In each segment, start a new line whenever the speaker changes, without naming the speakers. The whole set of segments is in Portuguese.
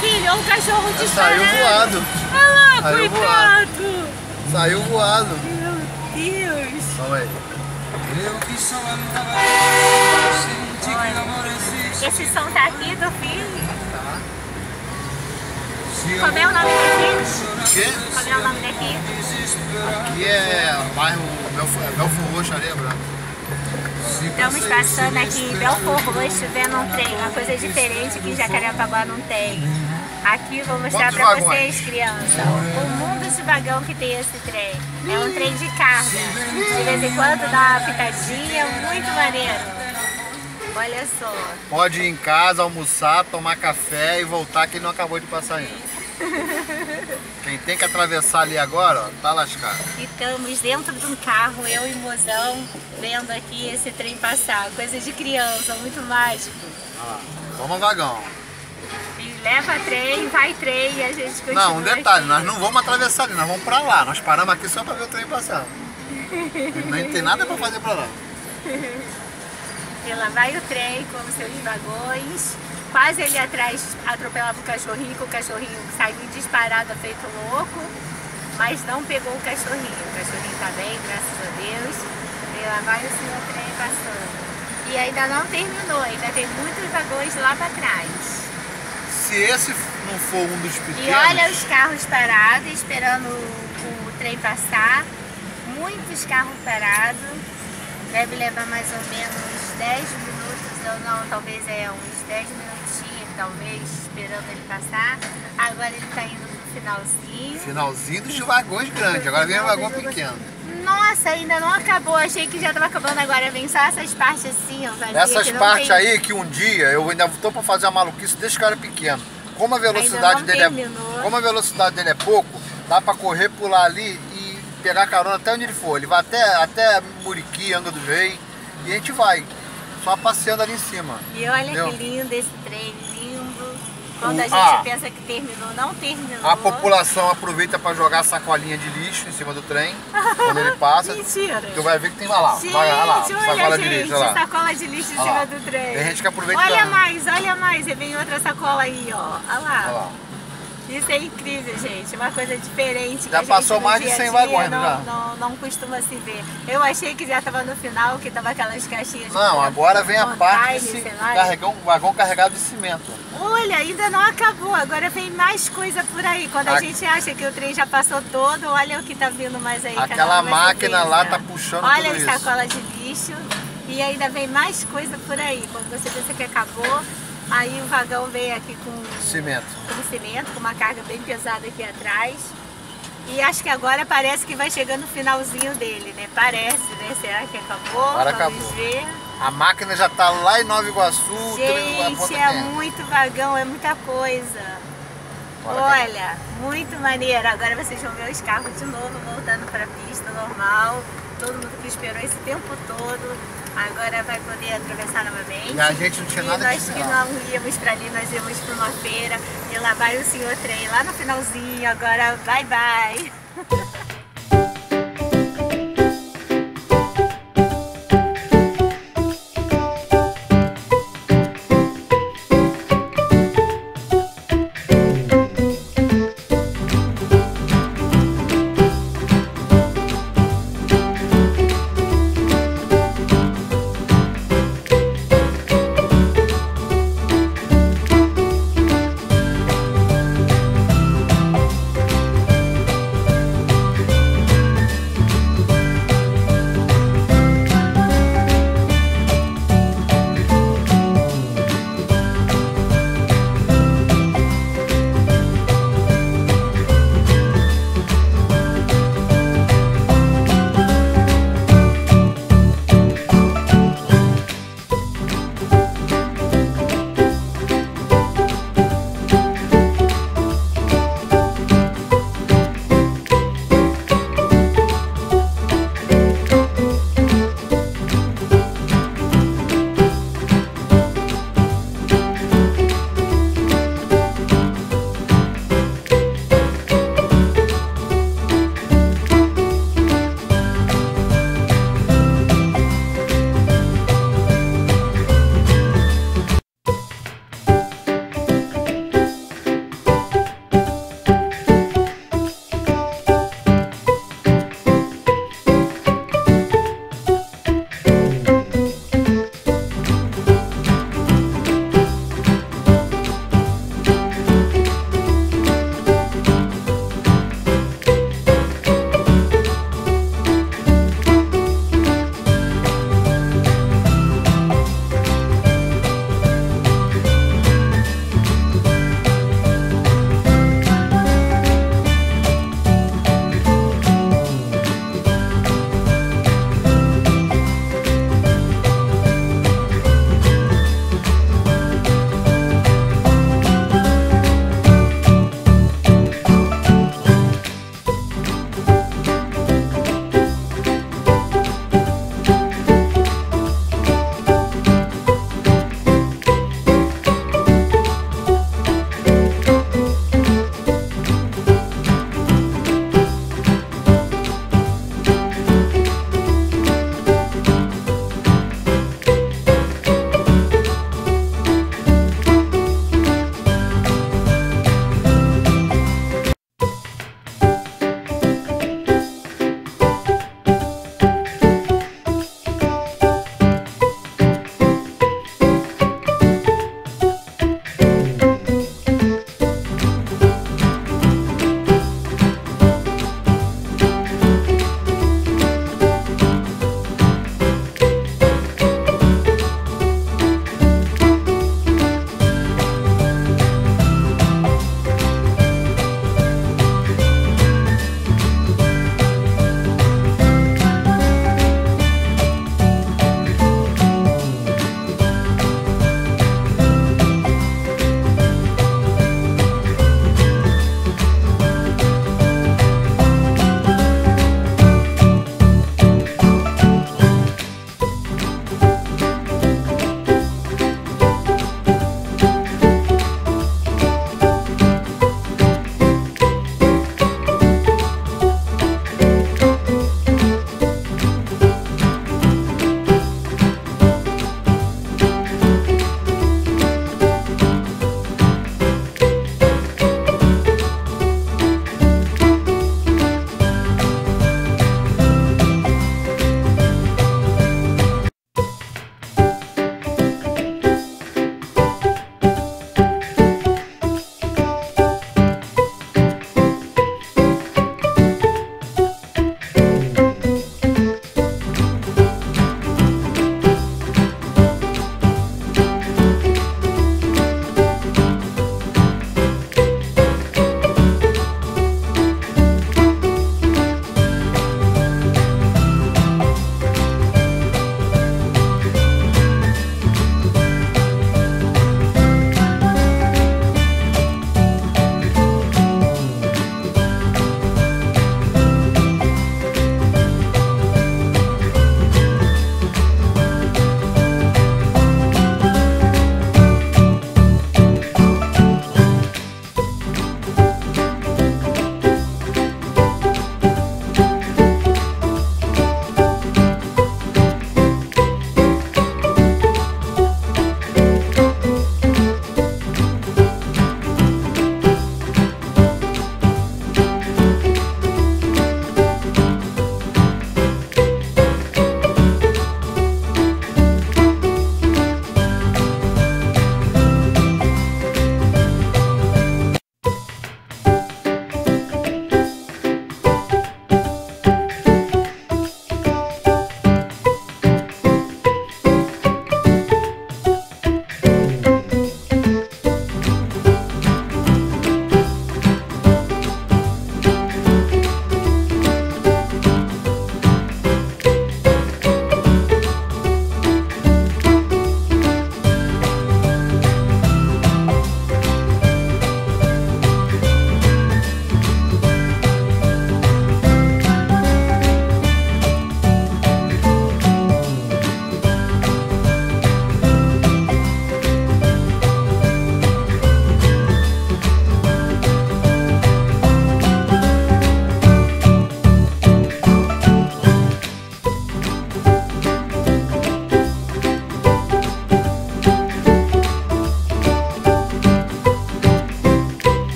filho, olha o cachorro disparado.
Saiu voado.
Olha lá,
Saiu
coitado.
Saiu voado.
Meu Deus.
Calma aí.
Olha, esse som tá aqui do filho.
Tá.
Como é o nome daqui?
Quê?
Como é o nome daqui?
Aqui é bairro Belfor Roxo, lembra?
Estamos passando aqui em Belfor Roxo, vendo um trem, uma coisa diferente que em Jacarepaguá não tem. Aqui vou mostrar pra vocês, criança, o mundo de vagão que tem esse trem. É um trem de carga. De vez em quando dá uma pitadinha, muito maneiro. Olha só.
Pode ir em casa, almoçar, tomar café e voltar que não acabou de passar ainda. Quem tem que atravessar ali agora, ó, tá lascado.
E estamos dentro de um carro, eu e o mozão, vendo aqui esse trem passar. Coisa de criança, muito mágico.
Ah, toma vagão.
E leva trem, vai trem e a gente continua.
Não, um detalhe,
aqui.
nós não vamos atravessar ali, nós vamos pra lá. Nós paramos aqui só pra ver o trem passar. Nem tem nada pra fazer pra lá.
E lá vai o trem com os seus vagões. Quase ele atrás atropelava o cachorrinho, que o cachorrinho saiu disparado, feito louco. Mas não pegou o cachorrinho. O cachorrinho tá bem, graças a Deus. E lá vai o senhor trem passando. E ainda não terminou, ainda tem muitos vagões lá pra trás.
Se esse não for um dos pequenos...
E olha os carros parados, esperando o trem passar. Muitos carros parados. Deve levar mais ou menos 10 minutos, ou não, talvez uns 10 minutinhos, talvez, esperando ele passar. Agora ele tá indo no finalzinho.
Finalzinho dos vagões grandes, agora vem o vagão pequeno.
Nossa, ainda não acabou, achei que já tava acabando agora, vem só essas partes assim, ó.
Essas partes aí que um dia eu ainda tô pra fazer a maluquice desse cara pequeno. Como a velocidade dele é pouco, dá pra correr, pular ali e pegar carona até onde ele for. Ele vai até Muriqui, Angra dos Reis, e a gente vai, só passeando ali em cima.
E olha, entendeu? Que lindo esse trem, lindo. Quando a gente pensa que terminou, não terminou.
A população aproveita para jogar sacolinha de lixo em cima do trem, quando ele passa.
Mentira!
Tu vai ver que tem lá,
gente,
vai lá,
sacola de lixo, olha lá. Sacola de lixo em cima do trem.
Tem gente que aproveita.
Olha mais, e vem outra sacola aí, ó. Olha lá. Olha lá. Isso é incrível, gente, uma coisa diferente.
Já passou mais de 100 vagões,
não costuma se ver. Eu achei que já estava no final, que tava aquelas caixinhas.
Não, agora vem a parte de um vagão carregado de cimento.
Olha, ainda não acabou, agora vem mais coisa por aí. Quando a gente acha que o trem já passou todo, olha o que tá vindo mais aí.
Aquela máquina lá tá puxando tudo isso.
Olha as sacolas de lixo e ainda vem mais coisa por aí. Quando você pensa que acabou, aí o vagão vem aqui com cimento, com uma carga bem pesada aqui atrás. E acho que agora parece que vai chegando no finalzinho dele, né? Parece, né? Será que acabou?
Agora
Vamos ver.
A máquina já tá lá em Nova Iguaçu.
Gente, é muito vagão, é muita coisa. Olha, muito maneiro. Agora vocês vão ver os carros de novo voltando para a pista normal. Todo mundo que esperou esse tempo todo, agora vai poder atravessar novamente.
E a gente não tinha nada de
nós que não íamos para ali, nós íamos para uma feira. E lá vai o senhor trem, lá no finalzinho. Agora, bye bye.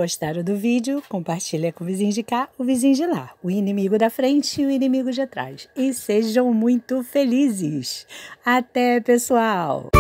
Gostaram do vídeo? Compartilha com o vizinho de cá, o vizinho de lá, o inimigo da frente e o inimigo de trás. E sejam muito felizes. Até, pessoal!